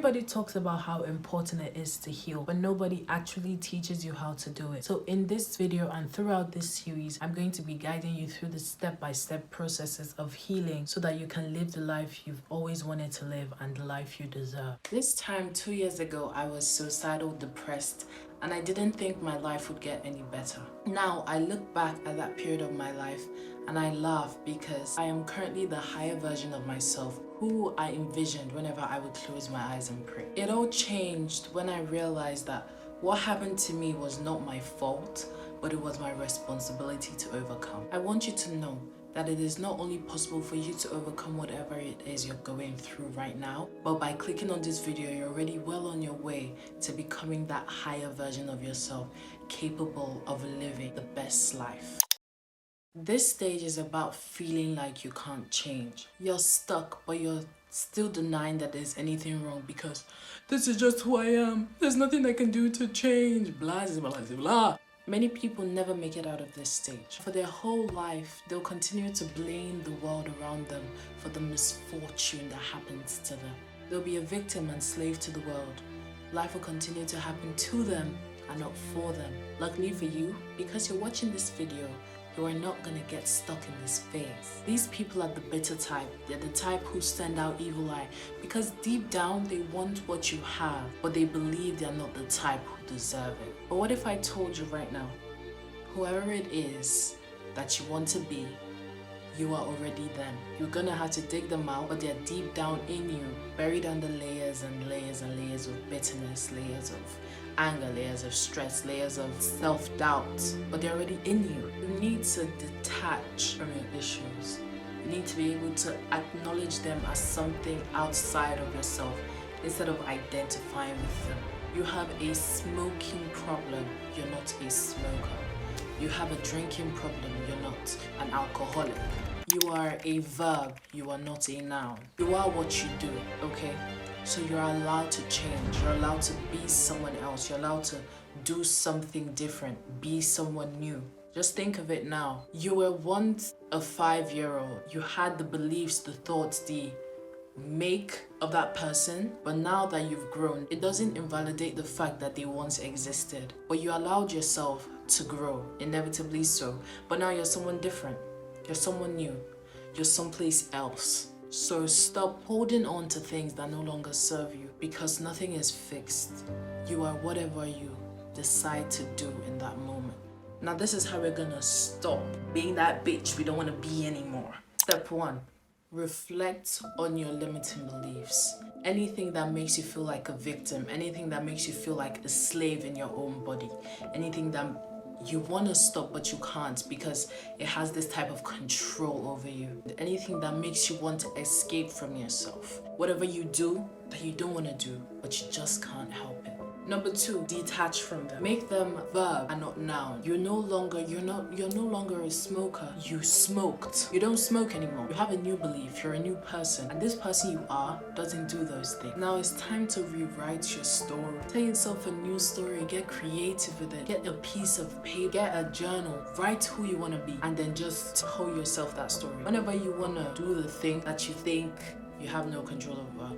Everybody talks about how important it is to heal, but nobody actually teaches you how to do it. So in this video and throughout this series, I'm going to be guiding you through the step-by-step processes of healing so that you can live the life you've always wanted to live and the life you deserve. This time 2 years ago, I was suicidal, depressed, and I didn't think my life would get any better. Now I look back at that period of my life and I laugh because I am currently the higher version of myself who I envisioned whenever I would close my eyes and pray. It all changed when I realized that what happened to me was not my fault, but it was my responsibility to overcome. I want you to know that it is not only possible for you to overcome whatever it is you're going through right now, but by clicking on this video, you're already well on your way to becoming that higher version of yourself, capable of living the best life. This stage is about feeling like you can't change. You're stuck, but you're still denying that there's anything wrong because this is just who I am. There's nothing I can do to change. Blah, blah, blah, blah. Many people never make it out of this stage. For their whole life, they'll continue to blame the world around them for the misfortune that happens to them. They'll be a victim and slave to the world. Life will continue to happen to them and not for them. Luckily for you, because you're watching this video, you are not gonna get stuck in this phase. These people are the bitter type. They're the type who send out evil eye because deep down they want what you have, but they believe they're not the type who deserve it. But what if I told you right now, whoever it is that you want to be, you are already them. You're gonna have to dig them out, but they're deep down in you, buried under layers and layers and layers of bitterness, layers of anger, layers of stress, layers of self-doubt, but they're already in you. You need to detach from your issues. You need to be able to acknowledge them as something outside of yourself instead of identifying with them. You have a smoking problem, you're not a smoker. You have a drinking problem, you're not an alcoholic. You are a verb, you are not a noun. You are what you do, okay? So you're allowed to change, you're allowed to be someone else, you're allowed to do something different, be someone new. Just think of it now. You were once a 5-year-old, you had the beliefs, the thoughts, the make of that person, but now that you've grown, it doesn't invalidate the fact that they once existed. But you allowed yourself to grow, inevitably so. But now you're someone different, you're someone new, you're someplace else. So stop holding on to things that no longer serve you because nothing is fixed. You are whatever you decide to do in that moment. Now this is how we're gonna stop being that bitch we don't want to be anymore. Step 1. Reflect on your limiting beliefs. Anything that makes you feel like a victim, anything that makes you feel like a slave in your own body, anything that you want to stop but you can't because it has this type of control over you. Anything that makes you want to escape from yourself. Whatever you do that you don't want to do but you just can't help it. Number 2, detach from them. Make them verb and not noun. You're no longer a smoker. You smoked. You don't smoke anymore. You have a new belief. You're a new person. And this person you are doesn't do those things. Now it's time to rewrite your story. Tell yourself a new story. Get creative with it. Get a piece of paper. Get a journal. Write who you want to be. And then just tell yourself that story. Whenever you want to do the thing that you think you have no control over,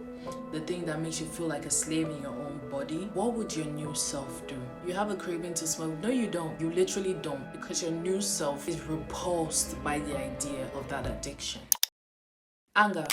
the thing that makes you feel like a slave in your own body, what would your new self do? You have a craving to smoke? No, you don't. You literally don't, because your new self is repulsed by the idea of that addiction. Anger.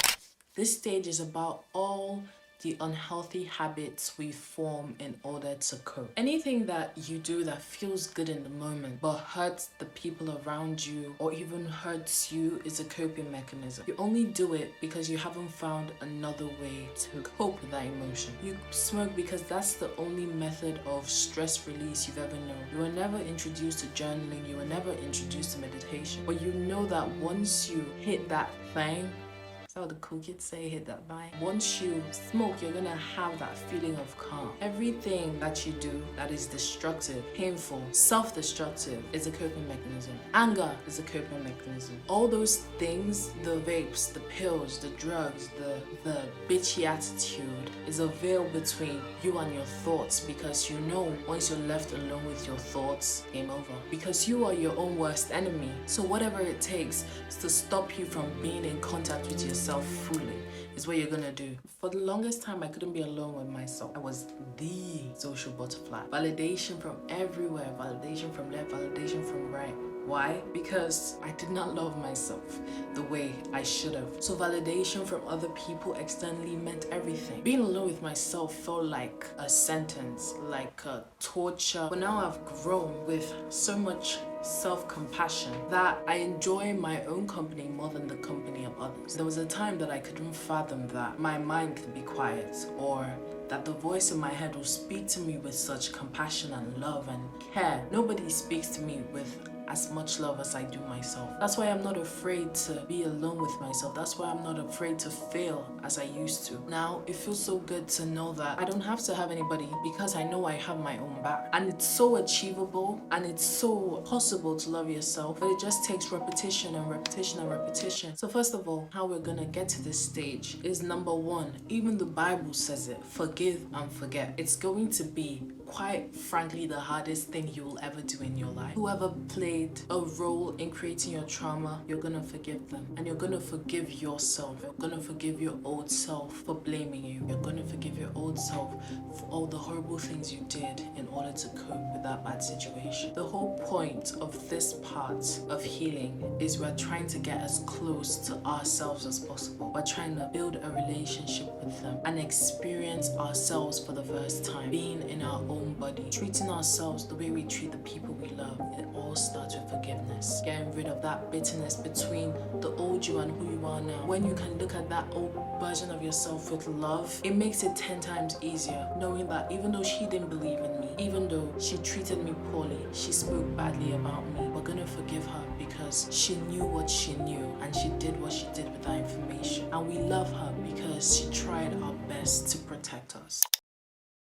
This stage is about all the unhealthy habits we form in order to cope. Anything that you do that feels good in the moment but hurts the people around you or even hurts you is a coping mechanism. You only do it because you haven't found another way to cope with that emotion. You smoke because that's the only method of stress release you've ever known. You were never introduced to journaling, you were never introduced to meditation, but you know that once you hit that thing, how the cool kids say, hit that vine. Once you smoke, you're gonna have that feeling of calm. Everything that you do that is destructive, painful, self-destructive is a coping mechanism. Anger is a coping mechanism. All those things, the vapes, the pills, the drugs, the bitchy attitude is a veil between you and your thoughts, because you know once you're left alone with your thoughts, game over. Because you are your own worst enemy. So whatever it takes is to stop you from being in contact with yourself. yourself fully is what you're gonna do. For the longest time, I couldn't be alone with myself. I was the social butterfly. Validation from everywhere, validation from left, validation from right. Why? Because I did not love myself the way I should have. So validation from other people externally meant everything. Being alone with myself felt like a sentence, like a torture. But now I've grown with so much self-compassion that I enjoy my own company more than the company of others. There was a time that I couldn't fathom that my mind could be quiet, or that the voice in my head will speak to me with such compassion and love and care. Nobody speaks to me with as much love as I do myself. That's why I'm not afraid to be alone with myself. That's why I'm not afraid to fail as I used to. Now, it feels so good to know that I don't have to have anybody because I know I have my own back. And it's so achievable and it's so possible to love yourself, but it just takes repetition and repetition and repetition. So first of all, how we're gonna get to this stage is number one, even the Bible says it, forgive and forget. It's going to be quite frankly the hardest thing you will ever do in your life. Whoever played a role in creating your trauma, you're gonna forgive them, and you're gonna forgive yourself. You're gonna forgive your old self for blaming you. You're gonna forgive your old self for all the horrible things you did in order to cope with that bad situation. The whole point of this part of healing is we're trying to get as close to ourselves as possible. We're trying to build a relationship with them and experience ourselves for the first time, being in our own body, treating ourselves the way we treat the people we love. It all starts with forgiveness, getting rid of that bitterness between the old you and who you are now. When you can look at that old version of yourself with love, it makes it 10 times easier, knowing that even though she didn't believe in me, even though she treated me poorly, she spoke badly about me, we're gonna forgive her because she knew what she knew and she did what she did with that information. And we love her because she tried her best to protect us.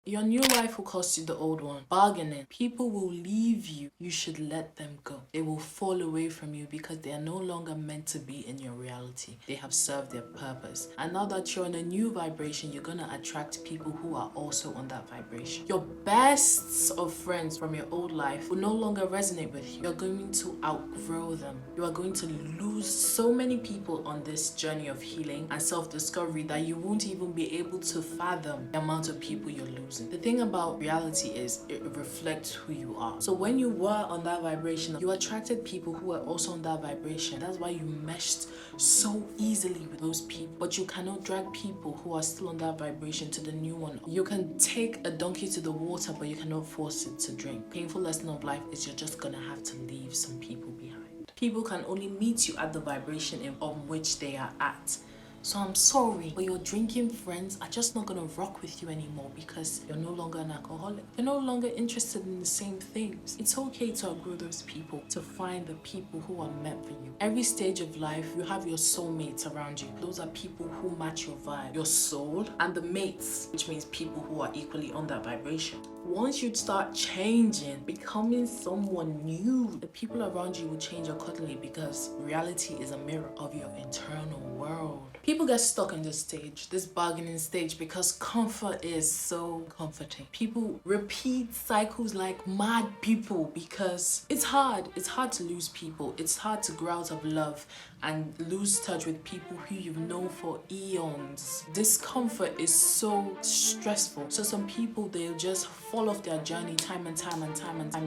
Your new life will cost you the old one. Bargaining. People will leave you. You should let them go. They will fall away from you because they are no longer meant to be in your reality. They have served their purpose. And now that you're on a new vibration, you're going to attract people who are also on that vibration. Your best of friends from your old life will no longer resonate with you. You're going to outgrow them. You are going to lose so many people on this journey of healing and self-discovery that you won't even be able to fathom the amount of people you're losing. The thing about reality is it reflects who you are. So when you were on that vibration, you attracted people who were also on that vibration. That's why you meshed so easily with those people. But you cannot drag people who are still on that vibration to the new one. You can take a donkey to the water, but you cannot force it to drink. Painful lesson of life is you're just gonna have to leave some people behind. People can only meet you at the vibration on which they are at. So I'm sorry, but your drinking friends are just not gonna rock with you anymore because you're no longer an alcoholic. You're no longer interested in the same things. It's okay to outgrow those people, to find the people who are meant for you. Every stage of life, you have your soulmates around you. Those are people who match your vibe, your soul, and the mates, which means people who are equally on that vibration. Once you start changing, becoming someone new, the people around you will change accordingly because reality is a mirror of your internal world. People get stuck in this stage, this bargaining stage, because comfort is so comforting. People repeat cycles like mad people because it's hard. It's hard to lose people. It's hard to grow out of love and lose touch with people who you've known for eons. Discomfort is so stressful. So some people, they'll just fall off their journey time and time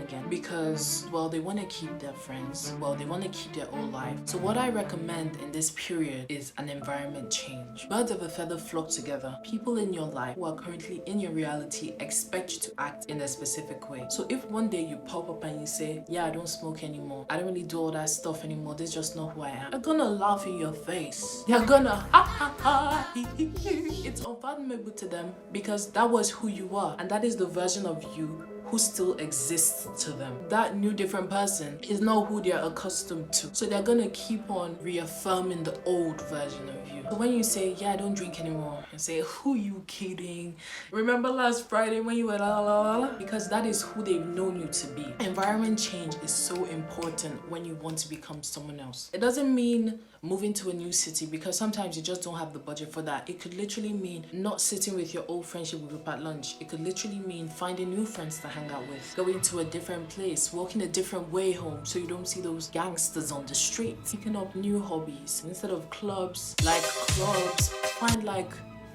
again because, well, they want to keep their friends. Well, they want to keep their old life. So what I recommend in this period is an environment change. Birds of a feather flock together. People in your life who are currently in your reality expect you to act in a specific way. So if one day you pop up and you say, yeah, I don't smoke anymore, I don't really do all that stuff anymore, this is just not who I am, they're gonna laugh in your face. They're gonna ha ha ha. It's unfathomable to them because that was who you were, and that is the version of you who still exists to them. That new different person is not who they're accustomed to. So they're gonna keep on reaffirming the old version of you. So when you say, yeah, I don't drink anymore, and say, who you kidding? Remember last Friday when you were la la la la? Because that is who they've known you to be. Environment change is so important when you want to become someone else. It doesn't mean moving to a new city because sometimes you just don't have the budget for that. It could literally mean not sitting with your old friendship group at lunch. It could literally mean finding new friends to hang out with, going to a different place, walking a different way home so you don't see those gangsters on the streets, picking up new hobbies. Instead of clubs, find like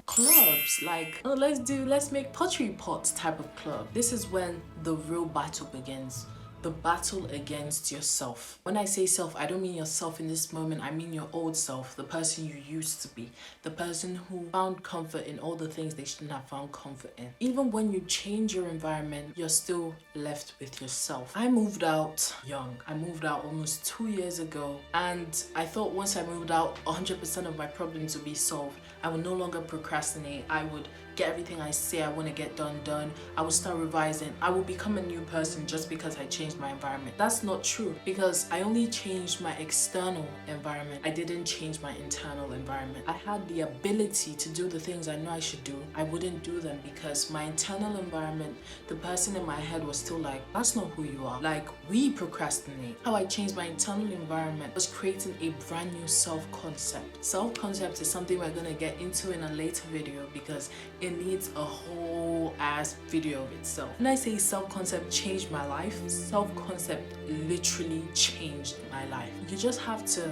clubs like, oh, let's make pottery pots type of club. This is when the real battle begins. The battle against yourself. When I say self, I don't mean yourself in this moment, I mean your old self, the person you used to be, the person who found comfort in all the things they shouldn't have found comfort in. Even when you change your environment, you're still left with yourself. I moved out young. I moved out almost 2 years ago, and I thought once I moved out, 100% of my problems would be solved. I would no longer procrastinate. I would get everything I say I want to get done. I would start revising. I would become a new person just because I changed my environment. That's not true, because I only changed my external environment. I didn't change my internal environment. I had the ability to do the things I know I should do. I wouldn't do them because my internal environment, the person in my head was still like, that's not who you are. Like, we procrastinate. How I changed my internal environment was creating a brand new self-concept. Self-concept is something we're gonna get into in a later video because it needs a whole ass video of itself. When I say self-concept changed my life, self-concept literally changed my life. You just have to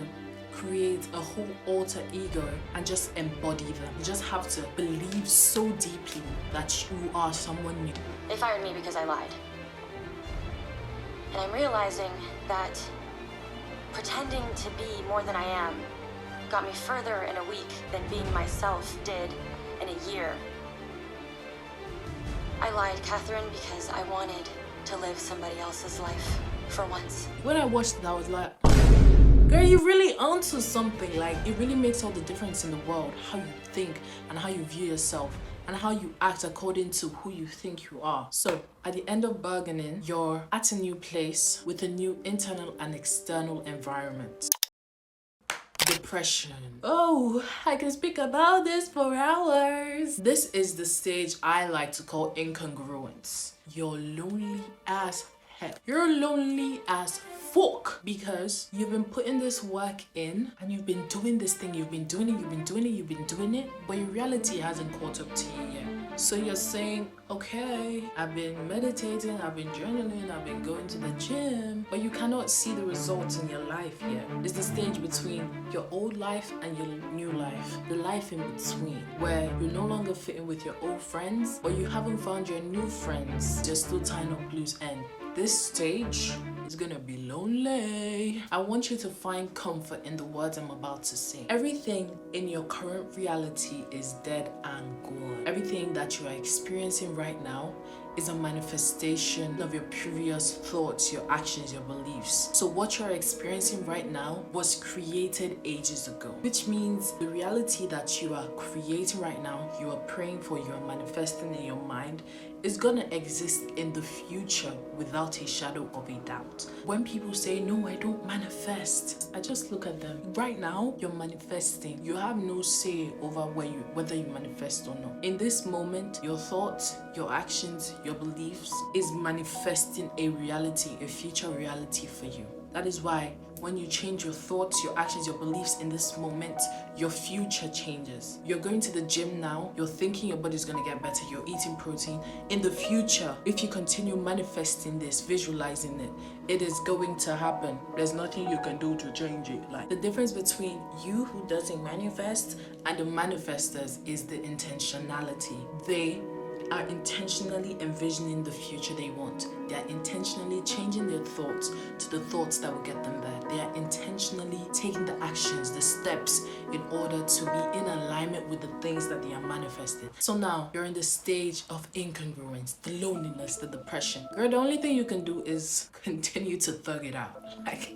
create a whole alter ego and just embody them. You just have to believe so deeply that you are someone new. They fired me because I lied. And I'm realizing that pretending to be more than I am got me further in a week than being myself did in a year. I lied, Catherine, because I wanted to live somebody else's life for once. When I watched it, I was like, girl, you really onto something. Like, it really makes all the difference in the world, how you think and how you view yourself and how you act according to who you think you are. So at the end of bargaining, you're at a new place with a new internal and external environment. Depression. Oh, I can speak about this for hours. This is the stage I like to call incongruence. You're lonely as heck. You're lonely as fuck because you've been putting this work in and you've been doing this thing, you've been doing it, but your reality hasn't caught up to you yet. So you're saying, okay, I've been meditating, I've been journaling, I've been going to the gym, but you cannot see the results in your life yet. It's the stage between your old life and your new life, the life in between, where you're no longer fitting with your old friends, or you haven't found your new friends, you're still tying up loose ends. This stage is gonna be lonely. I want you to find comfort in the words I'm about to say. Everything in your current reality is dead and gone. Everything that you are experiencing right now is a manifestation of your previous thoughts, your actions, your beliefs. So what you're experiencing right now was created ages ago, which means the reality that you are creating right now, you are praying for, you are manifesting in your mind, is gonna exist in the future without a shadow of a doubt. When people say, no, I don't manifest, I just look at them. Right now, you're manifesting. You have no say over whether you manifest or not. In this moment, your thoughts, your actions, your beliefs is manifesting a reality, a future reality for you. That is why when you change your thoughts, your actions, your beliefs in this moment, your future changes. You're going to the gym now, you're thinking your body's gonna get better, you're eating protein. In the future, if you continue manifesting this, visualizing it, it is going to happen. There's nothing you can do to change it. Like, the difference between you who doesn't manifest and the manifestors is the intentionality. They are intentionally envisioning the future they want. They are intentionally changing their thoughts to the thoughts that will get them there. They are intentionally taking the actions, the steps in order to be in alignment with the things that they are manifesting. So now you're in the stage of incongruence, the loneliness, the depression. Girl, the only thing you can do is continue to thug it out. Like,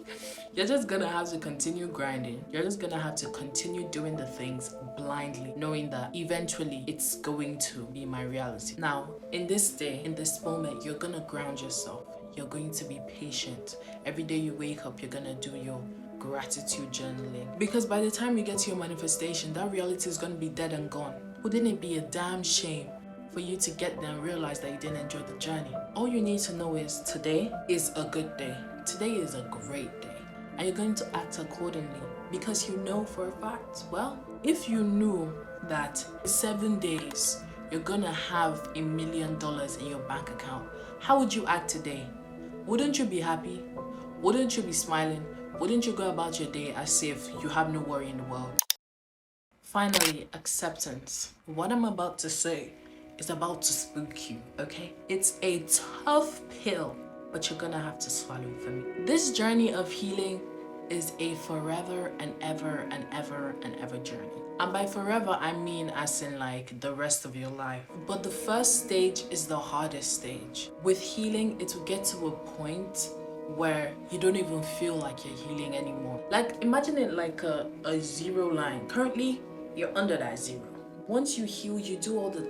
you're just gonna have to continue grinding. You're just gonna have to continue doing the things blindly, knowing that eventually it's going to be my reality. Now, in this day, in this moment, you're gonna ground yourself. You're going to be patient. Every day you wake up, you're gonna do your gratitude journaling. Because by the time you get to your manifestation, that reality is gonna be dead and gone. Wouldn't it be a damn shame for you to get there and realize that you didn't enjoy the journey? All you need to know is today is a good day. Today is a great day. And you're going to act accordingly because you know for a fact, well, if you knew that 7 days you're gonna have $1 million in your bank account, how would you act today? Wouldn't you be happy? Wouldn't you be smiling? Wouldn't you go about your day as if you have no worry in the world? Finally, acceptance. What I'm about to say is about to spook you, okay? It's a tough pill, but you're gonna have to swallow it for me. This journey of healing is a forever and ever and ever and ever journey. And by forever, I mean as in like the rest of your life. But the first stage is the hardest stage. With healing, it will get to a point where you don't even feel like you're healing anymore. Like imagine it like a zero line. Currently, you're under that zero. Once you heal, you do all the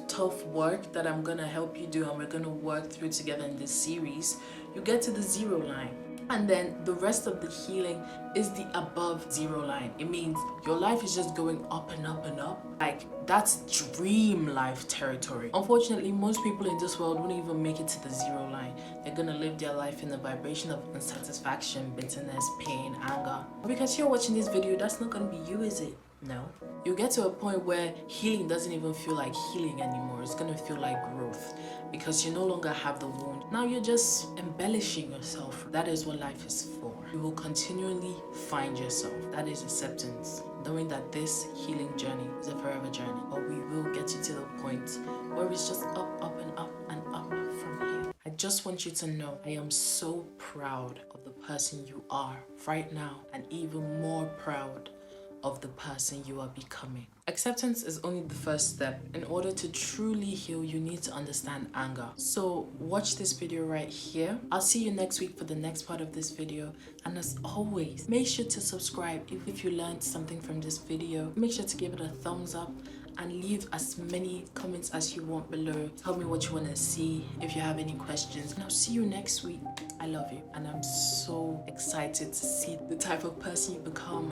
tough work that I'm gonna help you do and we're gonna work through together in this series. You get to the zero line. And then the rest of the healing is the above zero line. It means your life is just going up and up and up. Like that's dream life territory. Unfortunately, most people in this world won't even make it to the zero line. They're gonna live their life in the vibration of unsatisfaction, bitterness, pain, anger. Because you're watching this video, that's not gonna be you, is it? No. You get to a point where healing doesn't even feel like healing anymore. It's gonna feel like growth because you no longer have the wound. Now you're just embellishing yourself. That is what life is for. You will continually find yourself. That is acceptance. Knowing that this healing journey is a forever journey. But we will get you to the point where it's just up and up and up from here. I just want you to know I am so proud of the person you are right now and even more proud of the person you are becoming. Acceptance is only the first step. In order to truly heal, you need to understand anger. So watch this video right here. I'll see you next week for the next part of this video. And as always, make sure to subscribe if you learned something from this video. Make sure to give it a thumbs up and leave as many comments as you want below. Tell me what you want to see, if you have any questions. And I'll see you next week. I love you and I'm so excited to see the type of person you become